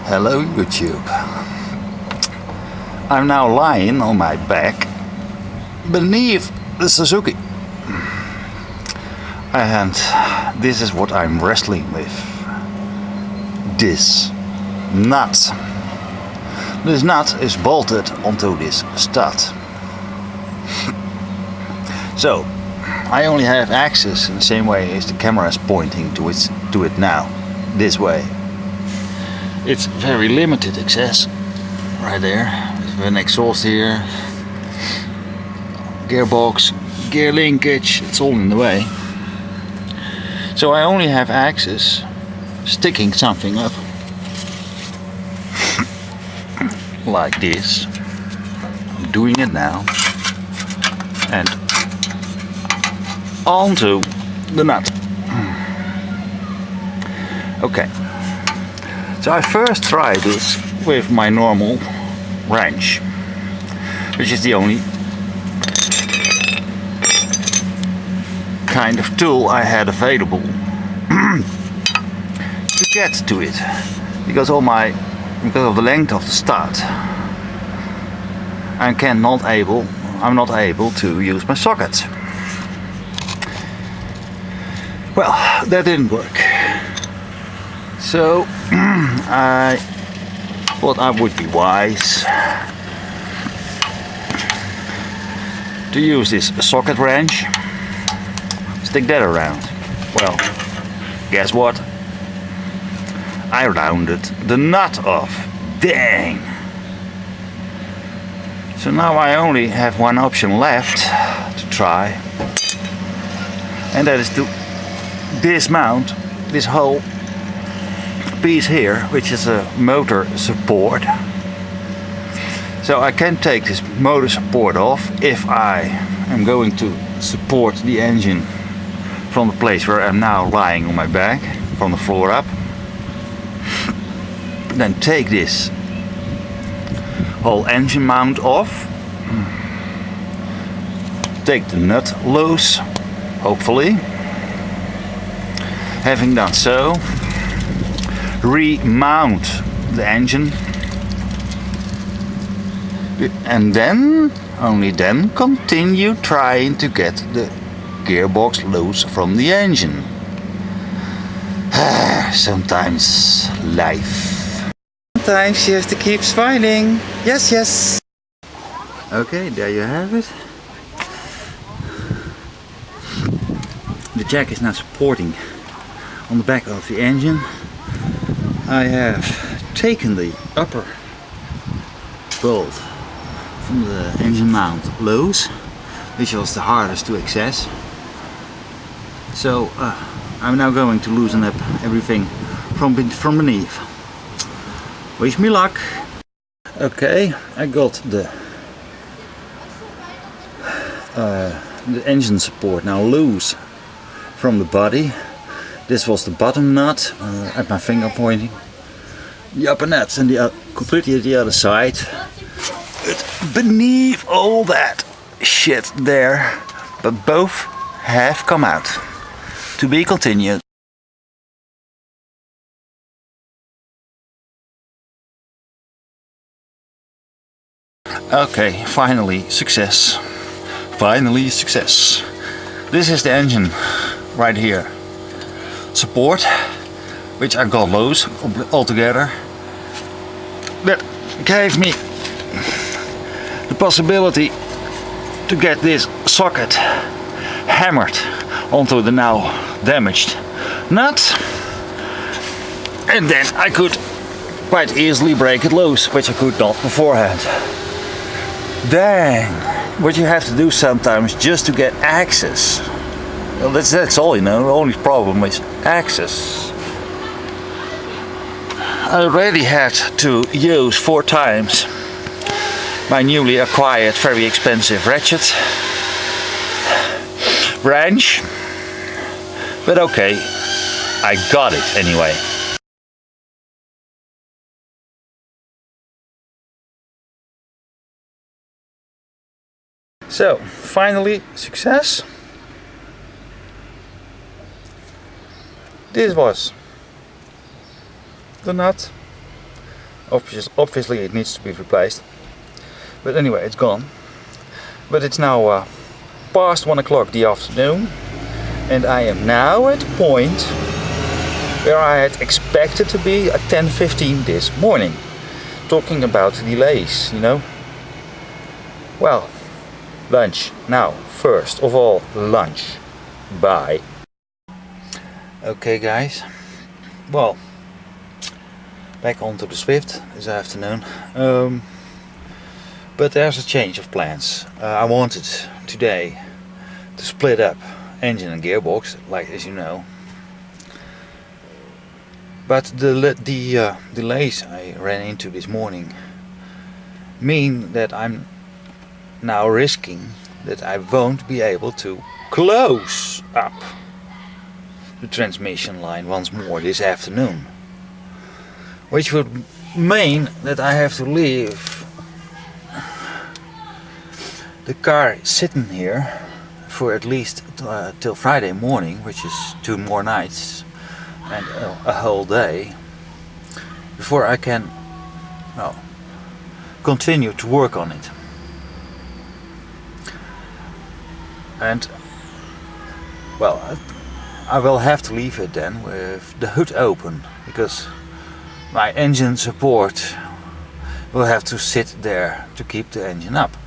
Hello YouTube. I'm now lying on my back beneath the Suzuki. And this is what I'm wrestling with. This nut. This nut is bolted onto this stud. So I only have access in the same way as the camera is pointing to it now. This way. It's very limited access. Right there. There's an exhaust here. Gearbox, gear linkage, it's all in the way. So I only have access sticking something up like this. I'm doing it now. And onto the nut. Okay. So I first tried this with my normal wrench, which is the only kind of tool I had available to get to it, because of the length of the stud I'm not able to use my socket. Well, that didn't work. So I thought I would be wise to use this socket wrench. Stick that around. Well, guess what? I rounded the nut off. Dang! So now I only have one option left to try, and that is to dismount this whole piece here, which is a motor support. So I can take this motor support off if I am going to support the engine from the place where I'm now lying on my back, from the floor up. Then take this whole engine mount off, take the nut loose, hopefully. Having done so, remount the engine, and then, only then, continue trying to get the gearbox loose from the engine. Sometimes life. Sometimes you have to keep smiling. Yes, yes. Okay, there you have it. The jack is now supporting on the back of the engine. I have taken the upper bolt from the engine mount loose, which was the hardest to access. So I'm now going to loosen up everything from beneath. Wish me luck. Okay, I got the engine support now loose from the body. This was the bottom nut at my finger pointing. The upper nut's and completely at the other side. But beneath all that shit there, but both have come out. To be continued. Okay, finally success. Finally success. This is the engine right here. Support, which I got loose altogether. That gave me the possibility to get this socket hammered onto the now damaged nut, and then I could quite easily break it loose, which I could not beforehand. Dang, what you have to do sometimes just to get access. Well, that's all, you know. The only problem is access. I already had to use 4 times my newly acquired very expensive ratchet wrench, but okay, I got it anyway. So, finally, success. This was the nut Obviously it needs to be replaced. But anyway, it's gone. But it's now past 1 o'clock the afternoon, and I am now at the point where I had expected to be at 10:15 this morning. Talking about delays, you know. Well, lunch. Now, first of all, lunch. Bye. Okay guys, well, back onto the Swift this afternoon. But there's a change of plans. I wanted today to split up engine and gearbox, like as you know. But the delays I ran into this morning mean that I'm now risking that I won't be able to close up the transmission line once more this afternoon. Which would mean that I have to leave the car sitting here for at least till Friday morning, which is 2 more nights and a whole day, before I can, well, continue to work on it. And well, I will have to leave it then with the hood open, because my engine support will have to sit there to keep the engine up.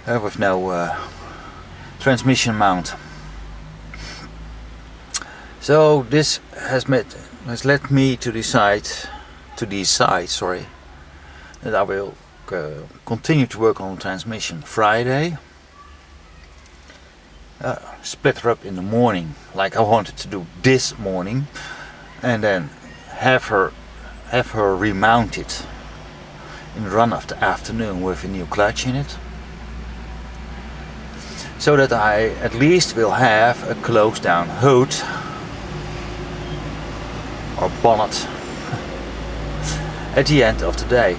With no transmission mount. So this has led me to decide that I will continue to work on the transmission Friday. Split her up in the morning, like I wanted to do this morning, and then have her remounted in the run of the afternoon with a new clutch in it, so that I at least will have a closed down hood or bonnet at the end of the day.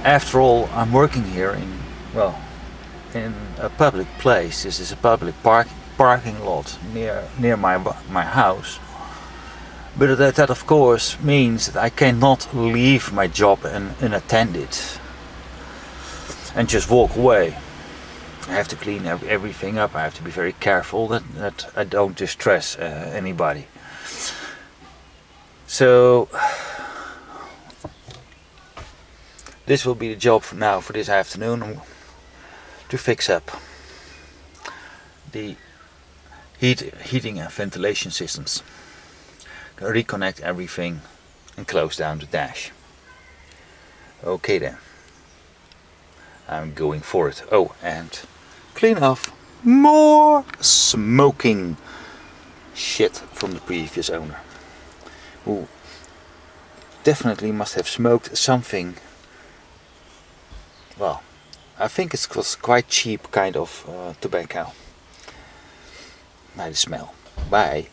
After all, I'm working here in a public place. This is a public parking lot near my house. But that of course means that I cannot leave my job unattended and just walk away. I have to clean everything up. I have to be very careful that I don't distress anybody. So this will be the job for now, for this afternoon, to fix up the heating and ventilation systems, reconnect everything and close down the dash. Okay then, I'm going for it. Oh, and clean off more smoking shit from the previous owner, who definitely must have smoked something. Well, I think it was quite cheap kind of tobacco. By the smell. Bye.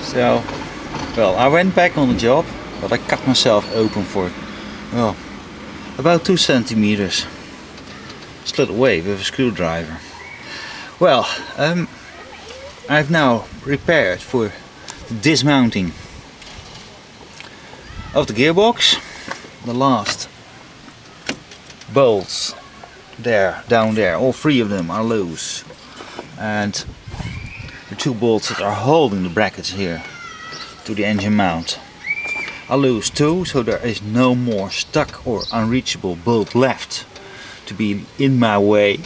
So, well, I went back on the job, but I cut myself open for, well, about 2 centimeters. Slid away with a screwdriver. Well, I've now prepared for the dismounting of the gearbox. The last bolts there, down there, all 3 of them are loose, and the 2 bolts that are holding the brackets here to the engine mount are loose too, so there is no more stuck or unreachable bolt left to be in my way.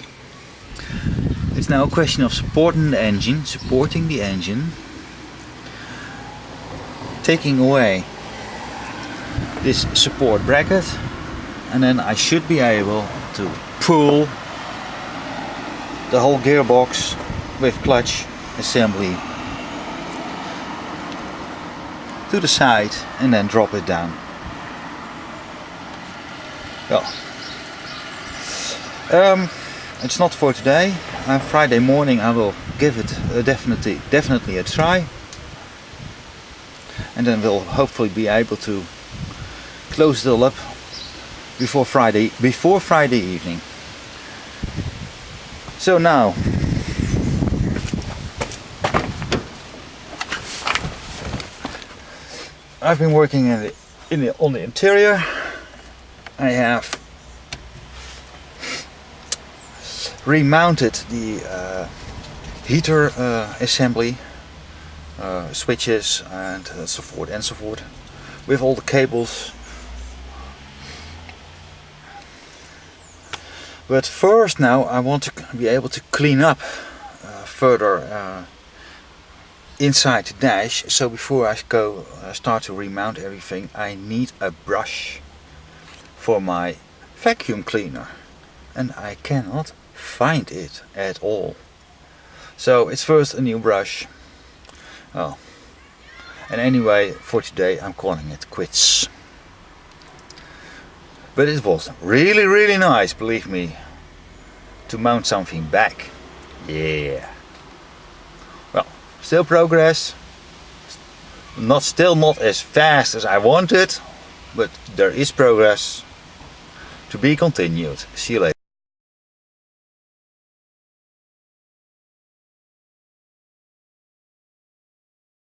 It's now a question of supporting the engine, taking away this support bracket, and then I should be able to pull the whole gearbox with clutch assembly to the side and then drop it down. Well, it's not for today. Friday morning I will give it definitely a try, and then we'll hopefully be able to close it all up before Friday evening. So now I've been working on the interior. I have remounted the heater assembly, switches and so forth, with all the cables. But first now I want to be able to clean up further inside the dash. So before I start to remount everything, I need a brush for my vacuum cleaner, and I cannot find it at all. So it's first a new brush. Oh, and anyway, for today I'm calling it quits. But it was really nice, believe me, to mount something back. Yeah. Well, still progress. Still not as fast as I wanted, but there is progress to be continued. See you later.